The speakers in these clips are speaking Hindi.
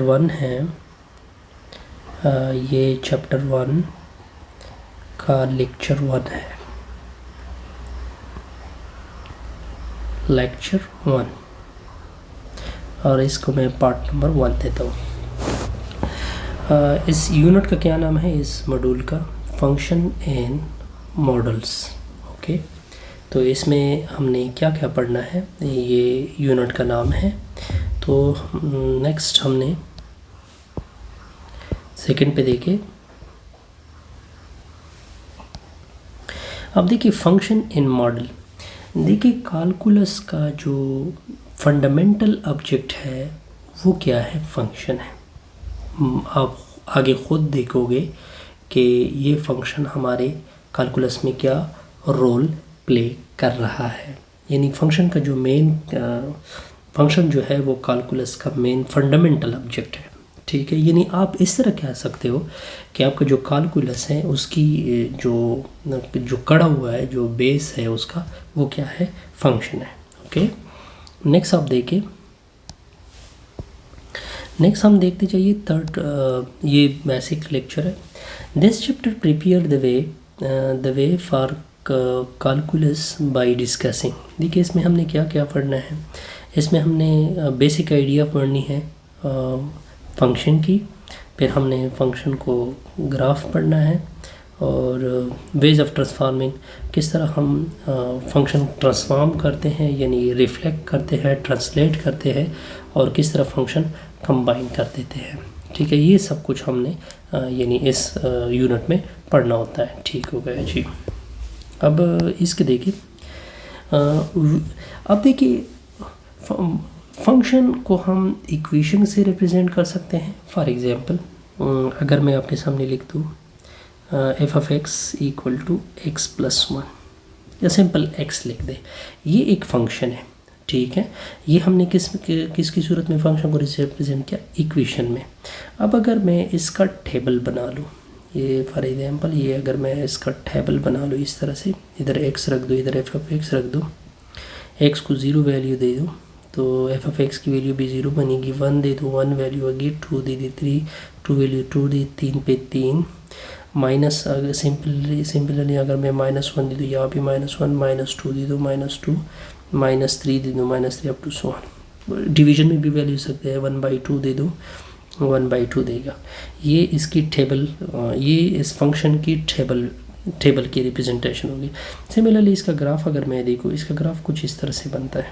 1 है, ये चैप्टर 1 का लेक्चर 1 है, लेक्चर 1, और इसको मैं पार्ट नंबर 1 देता हूँ। इस यूनिट का क्या नाम है, इस मॉड्यूल का, फंक्शन एंड मॉडल्स। ओके, तो इसमें हमने क्या क्या पढ़ना है, ये यूनिट का नाम है। तो नेक्स्ट हमने सेकंड पे देखे, अब देखिए फंक्शन इन मॉडल। देखिए कैलकुलस का जो फंडामेंटल ऑब्जेक्ट है वो क्या है, फंक्शन है। आप आगे खुद देखोगे कि ये फंक्शन हमारे कैलकुलस में क्या रोल प्ले कर रहा है। यानी फंक्शन का जो मेन फंक्शन जो है वो कैलकुलस का मेन फंडामेंटल ऑब्जेक्ट है। ठीक है, यानी आप इस तरह कह सकते हो कि आपका जो कैलकुलस है उसकी जो कड़ा हुआ है, जो बेस है उसका, वो क्या है, फंक्शन है। ओके, नेक्स्ट आप देखिए, नेक्स्ट हम देखते जाइए थर्ड, ये बेसिक लेक्चर है। This chapter prepare the way for calculus by discussing. देखिए इसमें हमने क्या क्या पढ़ना है, इसमें हमने बेसिक आइडिया पढ़नी है फंक्शन की, फिर हमने फंक्शन को ग्राफ पढ़ना है, और वेज ऑफ ट्रांसफॉर्मिंग, किस तरह हम फंक्शन ट्रांसफॉर्म करते हैं, यानी रिफ्लेक्ट करते हैं, ट्रांसलेट करते हैं, और किस तरह फंक्शन कंबाइन कर देते हैं। ठीक है, ये सब कुछ हमने यानी इस यूनिट में पढ़ना होता है। ठीक हो गया जी। अब इसके देखिए, अब देखिए फंक्शन को हम इक्वेशन से रिप्रेजेंट कर सकते हैं। फॉर एग्जांपल अगर मैं आपके सामने लिख दूँ f of x equal to x plus 1, या सिंपल एक्स लिख दे, ये एक फंक्शन है। ठीक है, ये हमने किसकी सूरत में फंक्शन को रिप्रेजेंट किया, इक्वेशन में। अब अगर मैं इसका टेबल बना लूँ, ये फॉर एग्जांपल ये अगर मैं इसका टेबल बना लूँ इस तरह से, इधर एक्स रख दूँ, इधर एफ ऑफ एक्स रख दूँ, एक्स को 0 वैल्यू दे दूँ, तो एफ ऑफ एक्स की वैल्यू भी 0 बनेगी। 1 दे दूँ, 1 वैल्यू आ गई, 2 दे दी 3, 2 वैल्यू 2 दी, 3 पे 3, माइनस अगर सिंपली अगर मैं -1 दे दूँ, यहाँ भी -1, -2 दे दूँ, -2, -3 दे दूँ, -3 अप टू 1। डिवीजन में भी वैल्यू सकते हैं, 1/2 दे दूँ, 1/2 देगा। ये इसकी टेबल, ये इस फंक्शन की टेबल की रिप्रेजेंटेशन होगी। सिमिलरली इसका ग्राफ अगर मैं देखूँ, इसका ग्राफ कुछ इस तरह से बनता है।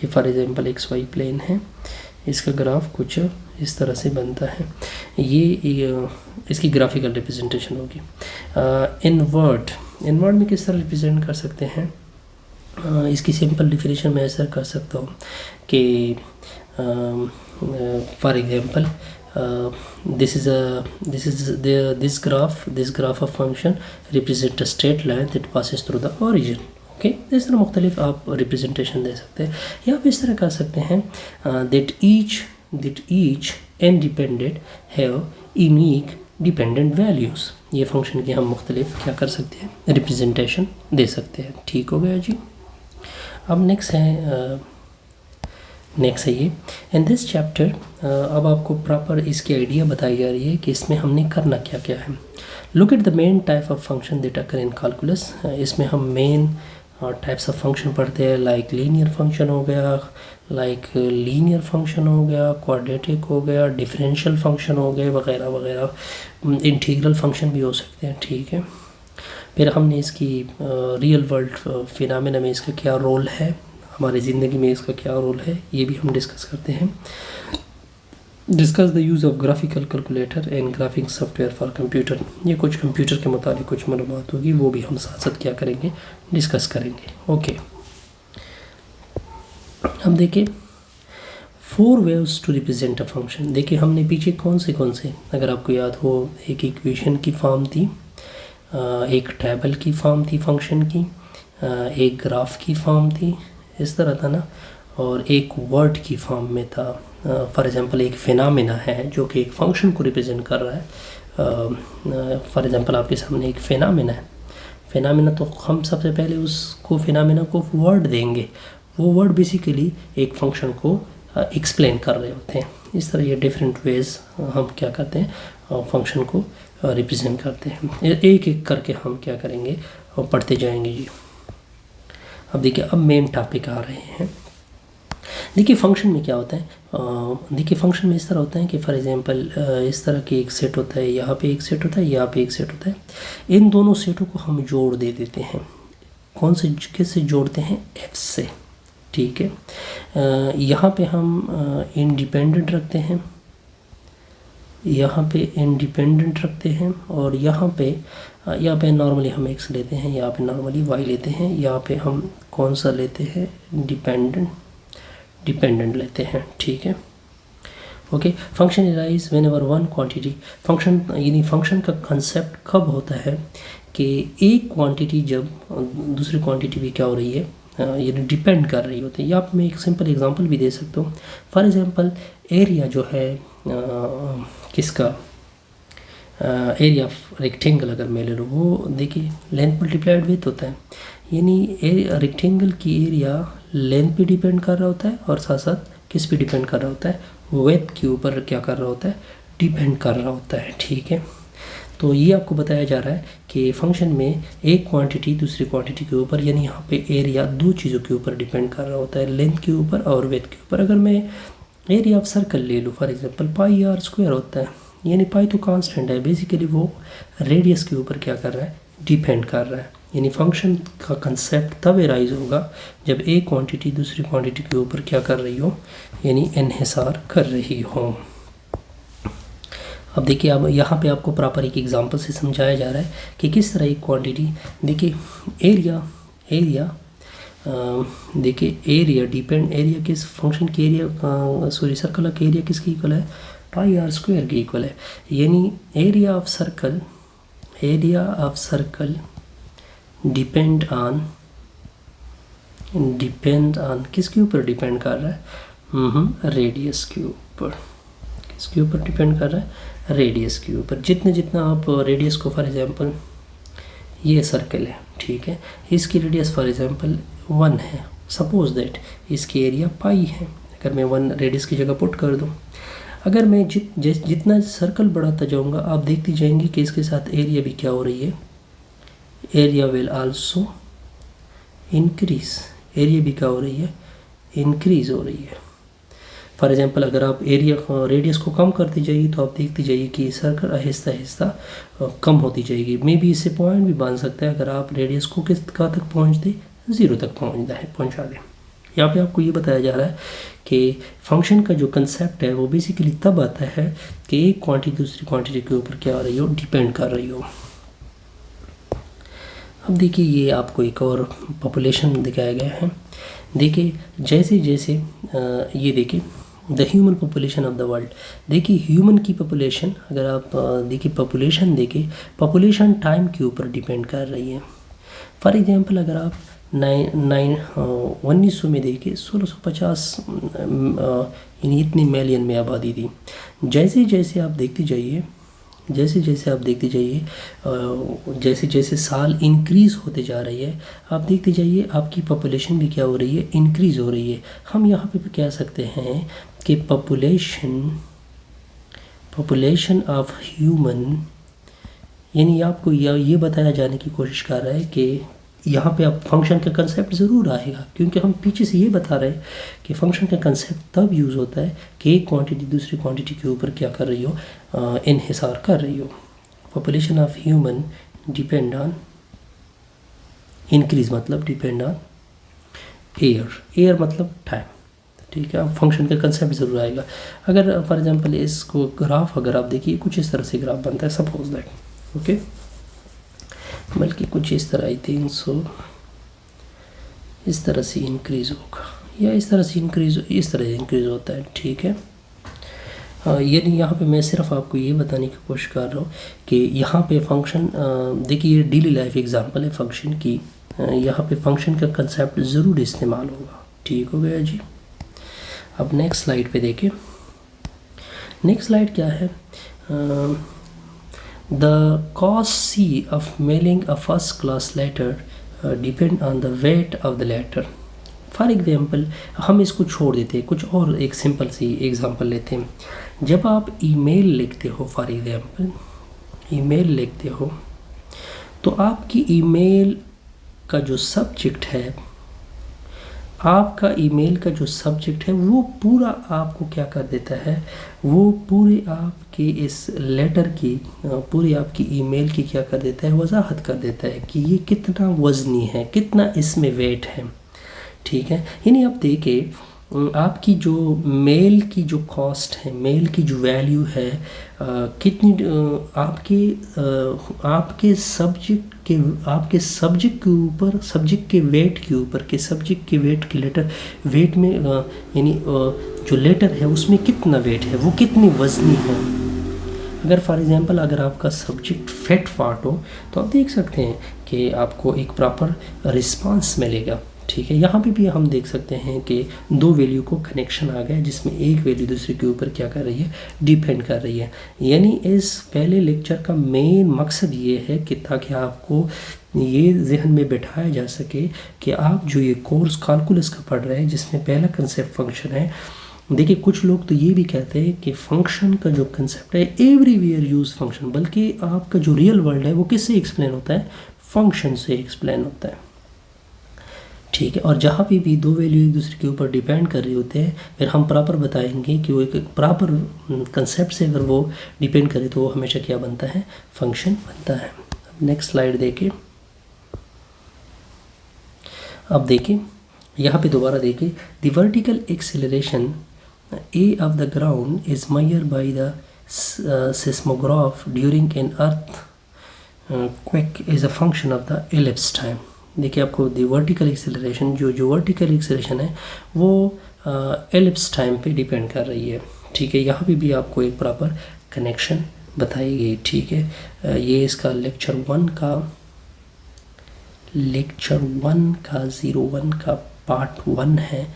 ये फॉर एग्जांपल XY प्लेन है, इसका ग्राफ कुछ इस तरह से बनता है। ये इसकी ग्राफिकल रिप्रेजेंटेशन होगी। इनवर्ट में किस तरह रिप्रेजेंट कर सकते हैं, इसकी सिंपल डिफिनेशन मैं ऐसा कर सकता हूँ कि for example this graph of function represent a straight line that passes through the origin। Okay, इस तरह मुख्तलिफ आप रिप्रेजेंटेशन दे सकते हैं, या आप इस तरह कर सकते हैं that each independent have unique dependent values। ये फंक्शन की हम मुख्तलिफ क्या कर सकते हैं, रिप्रेजेंटेशन दे सकते हैं। ठीक हो गया जी। अब नेक्स्ट है ये इन दिस चैप्टर, अब आपको प्रॉपर इसकी आइडिया बताई जा रही है कि इसमें हमने करना क्या क्या है। Look at the main type of function that occur in calculus. इसमें हम मेन टाइप्स ऑफ फंक्शन पढ़ते हैं, लाइक लीनियर फंक्शन हो गया, क्वाड्रेटिक हो गया, डिफरेंशियल फंक्शन हो गए, वगैरह वगैरह। इंटीग्रल फंक्शन भी हो सकते हैं। ठीक है, फिर हमने इसकी रियल वर्ल्ड फिनोमेना में इसका क्या रोल है, हमारी ज़िंदगी में इसका क्या रोल है, ये भी हम डिस्कस करते हैं। Discuss the use of graphical calculator and graphic software for computer. ये कुछ कंप्यूटर के मुताबिक कुछ मालूमात होगी, वो भी हम साथ साथ क्या करेंगे, डिस्कस करेंगे। ओके, अब देखिए 4 ways to represent a function. देखिए हमने पीछे कौन से अगर आपको याद हो, एक इक्वेशन की फॉर्म थी, एक टेबल की फॉर्म थी फंक्शन की, एक ग्राफ की फॉर्म थी, इस तरह था ना, और एक वर्ड की फॉर्म में था। फॉर एग्जांपल एक फिनोमेना है जो कि एक फंक्शन को रिप्रेजेंट कर रहा है। फॉर एग्जांपल आपके सामने एक फिनोमेना है, फिनोमेना तो हम सबसे पहले उसको फिनोमेना को वर्ड देंगे। वो वर्ड बेसिकली एक फंक्शन को एक्सप्लेन कर रहे होते हैं। इस तरह ये डिफरेंट वेज हम क्या करते हैं फंक्शन को रिप्रेजेंट करते हैं। एक एक करके हम क्या करेंगे और पढ़ते जाएंगे जी। अब देखिए अब मेन टॉपिक आ रहे हैं। देखिए फंक्शन में क्या होता है, देखिए फंक्शन में इस तरह होता है कि फॉर एग्जांपल इस तरह के एक सेट होता है, यहाँ पे एक सेट होता है, यहाँ पे एक सेट होता है। इन दोनों सेटों को हम जोड़ दे देते हैं। कौन से किससे जोड़ते हैं? एफ से, ठीक है। यहाँ पे हम इंडिपेंडेंट रखते हैं, यहाँ पे इंडिपेंडेंट रखते हैं, और यहाँ पे नॉर्मली हम एक्स लेते हैं, यहाँ पे नॉर्मली वाई लेते हैं, यहाँ पे हम कौन सा लेते हैं? डिपेंडेंट लेते हैं, ठीक है। Okay, function arise when ever one quantity, function यानी फंक्शन का कंसेप्ट कब होता है कि एक क्वांटिटी जब दूसरी क्वांटिटी भी क्या हो रही है, यानी डिपेंड कर रही होती है। या मैं एक सिंपल एग्जांपल भी दे सकता हूँ। फॉर एग्जांपल एरिया जो है किसका, एरिया ऑफ रेक्टेंगल अगर मैं ले लूँ, वो देखिए लेंथ मल्टीप्लाइड विड्थ होता है, यानी रेक्टेंगल की एरिया लेंथ पे डिपेंड कर रहा होता है और साथ साथ किस पे डिपेंड कर रहा होता है? विड्थ के ऊपर क्या कर रहा होता है? डिपेंड कर रहा होता है, ठीक है। तो ये आपको बताया जा रहा है कि फंक्शन में एक क्वांटिटी दूसरी क्वांटिटी के ऊपर, यानी यहाँ पे एरिया दो चीज़ों के ऊपर डिपेंड कर रहा होता है, लेंथ के ऊपर और विड्थ के ऊपर। अगर मैं एरिया ऑफ सर्कल ले लूँ for example, pi r square होता है, यानी पाई तो कांस्टेंट है, बेसिकली वो रेडियस के ऊपर क्या कर रहा है? डिपेंड कर रहा है। यानी फंक्शन का कंसेप्ट तब एराइज होगा जब एक क्वांटिटी दूसरी क्वांटिटी के ऊपर क्या कर रही हो, यानी इन्हिसार कर रही हो। अब देखिए, अब यहाँ पे आपको प्रॉपर एक एग्जांपल से समझाया जा रहा है कि किस तरह एक क्वांटिटी, देखिए एरिया देखिए एरिया डिपेंड, एरिया किस फंक्शन की एरिया सॉरी सर्कल का एरिया किसके इक्वल है? पाई आर स्क्वायर के इक्वल है। यानी area of circle depend on किसके ऊपर डिपेंड कर रहा है? रेडियस के ऊपर। किसके ऊपर डिपेंड कर रहा है? रेडियस के ऊपर। जितना आप रेडियस को, फॉर एग्जांपल ये सर्कल है, ठीक है, इसकी रेडियस फॉर एग्जांपल 1 है, सपोज दैट इसकी एरिया पाई है। अगर मैं 1 रेडियस की जगह पुट कर दूँ, अगर मैं जितना सर्कल बढ़ाता जाऊँगा, आप देखती जाएंगी कि इसके साथ एरिया भी क्या हो रही है? Area will also increase. Area भी क्या हो रही है? इंक्रीज हो रही है। फॉर एग्जांपल अगर आप एरिया रेडियस को कम करती जाइए तो आप देखती जाइए कि सर्कल आहिस्ता आहिस्ता कम होती जाएगी। मे बी इससे पॉइंट भी बन सकता है, अगर आप रेडियस को किस कहाँ तक पहुँच दें? 0 तक पहुँचा दें। यहाँ पे आपको ये बताया जा रहा है कि फंक्शन का जो कंसेप्ट है वो बेसिकली तब आता है कि एक क्वांटिटी दूसरी क्वांटिटी के ऊपर क्या आ रही हो? डिपेंड कर रही हो। अब देखिए ये आपको एक और पॉपुलेशन दिखाया गया है। देखिए जैसे जैसे ये देखिए the human population of the world. देखिए ह्यूमन की पॉपुलेशन, अगर आप देखिए पॉपुलेशन देखिए, पॉपुलेशन टाइम के ऊपर डिपेंड कर रही है। फॉर एग्जांपल अगर आप 1900 में देखिए 1650 यानी इतनी मिलियन में आबादी थी। जैसे जैसे आप देखते जाइए जैसे जैसे साल इंक्रीज़ होते जा रही है, आप देखते जाइए आपकी पॉपुलेशन भी क्या हो रही है? इंक्रीज़ हो रही है। हम यहाँ पे कह सकते हैं कि पॉपुलेशन ऑफ ह्यूमन, यानी आपको ये बताया जाने की कोशिश कर रहा है कि यहाँ पे आप फंक्शन का कंसेप्ट ज़रूर आएगा, क्योंकि हम पीछे से ये बता रहे हैं कि फंक्शन का कंसेप्ट तब यूज़ होता है कि एक क्वांटिटी दूसरी क्वांटिटी के ऊपर क्या कर रही हो? इन्हिसार कर रही हो। Population of human depend on increase, मतलब डिपेंड ऑन एयर मतलब टाइम, ठीक है। फंक्शन का कंसेप्ट ज़रूर आएगा। अगर फॉर एग्जांपल इसको ग्राफ अगर आप देखिए, कुछ इस तरह से ग्राफ बनता है, सपोज दैट, ओके, बल्कि कुछ इस तरह, आई थिंक सो इस तरह से इंक्रीज़ होगा, या इस तरह से इंक्रीज़ होता है, ठीक है। यानी यहाँ पे मैं सिर्फ आपको ये बताने की कोशिश कर रहा हूँ कि यहाँ पे फंक्शन, देखिए ये डेली लाइफ एग्जांपल है फंक्शन की, यहाँ पे फंक्शन का कंसेप्ट ज़रूर इस्तेमाल होगा, ठीक हो गया जी। अब नेक्स्ट स्लाइड पे देखिए, नेक्स्ट स्लाइड क्या है? The cost C of mailing a first class letter depend on the weight of the letter. For example हम इसको छोड़ देते हैं, कुछ और एक सिंपल सी एग्जांपल लेते हैं। जब आप ईमेल लिखते हो, फॉर एग्जांपल ईमेल लिखते हो, तो आपकी ईमेल का जो सब्जेक्ट है, आपका ईमेल का जो सब्जेक्ट है वो पूरा आपको क्या कर देता है, वो पूरे आपके इस लेटर की, पूरी आपकी ईमेल की क्या कर देता है, वजाहत कर देता है कि ये कितना वज़नी है, कितना इसमें वेट है। ठीक है, यानी आप देखें आपकी जो मेल की जो कॉस्ट है, मेल की जो वैल्यू है, कितनी आपके सब्जेक्ट के ऊपर, सब्जेक्ट के वेट के ऊपर, के सब्जेक्ट के वेट के लेटर वेट में यानी जो लेटर है उसमें कितना वेट है, वो कितनी वज़नी है। अगर फॉर एग्जांपल अगर आपका सब्जेक्ट फैट पार्ट हो तो आप देख सकते हैं कि आपको एक प्रॉपर रिस्पांस मिलेगा। ठीक है, यहाँ पे भी हम देख सकते हैं कि दो वैल्यू को कनेक्शन आ गया, जिसमें एक वैल्यू दूसरे के ऊपर क्या कर रही है, डिपेंड कर रही है। यानी इस पहले लेक्चर का मेन मकसद ये है कि ताकि आपको ये जहन में बैठाया जा सके कि आप जो ये कोर्स कैलकुलस का पढ़ रहे हैं, जिसमें पहला कंसेप्ट फंक्शन है। देखिए कुछ लोग तो ये भी कहते हैं कि फंक्शन का जो कंसेप्ट है एवरीवेयर यूज़ फंक्शन, बल्कि आपका जो रियल वर्ल्ड है वो किससे एक्सप्लेन होता है, फंक्शन से एक्सप्लेन होता है। ठीक है, और जहाँ पे भी दो वैल्यू एक दूसरे के ऊपर डिपेंड कर रहे होते हैं, फिर हम प्रॉपर बताएंगे कि वो एक प्रॉपर कंसेप्ट से अगर वो डिपेंड करे तो वो हमेशा क्या बनता है, फंक्शन बनता है। नेक्स्ट स्लाइड देखिए। अब देखिए यहाँ पे दोबारा देखिए, the vertical acceleration A of the ground is measured by the seismograph during an earthquake is a function of the ellipse time। देखिए आपको द वर्टिकल एक्सेलरेशन, जो वर्टिकल एक्सेलरेशन है वो एलिप्स टाइम पे डिपेंड कर रही है। ठीक है, यहाँ पे भी आपको एक प्रॉपर कनेक्शन बताई गई। ठीक है, ये इसका लेक्चर 1 का 01 का पार्ट 1 है।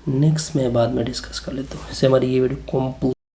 नेक्स्ट मैं बाद में डिस्कस कर लेता हूँ। इससे हमारी ये वीडियो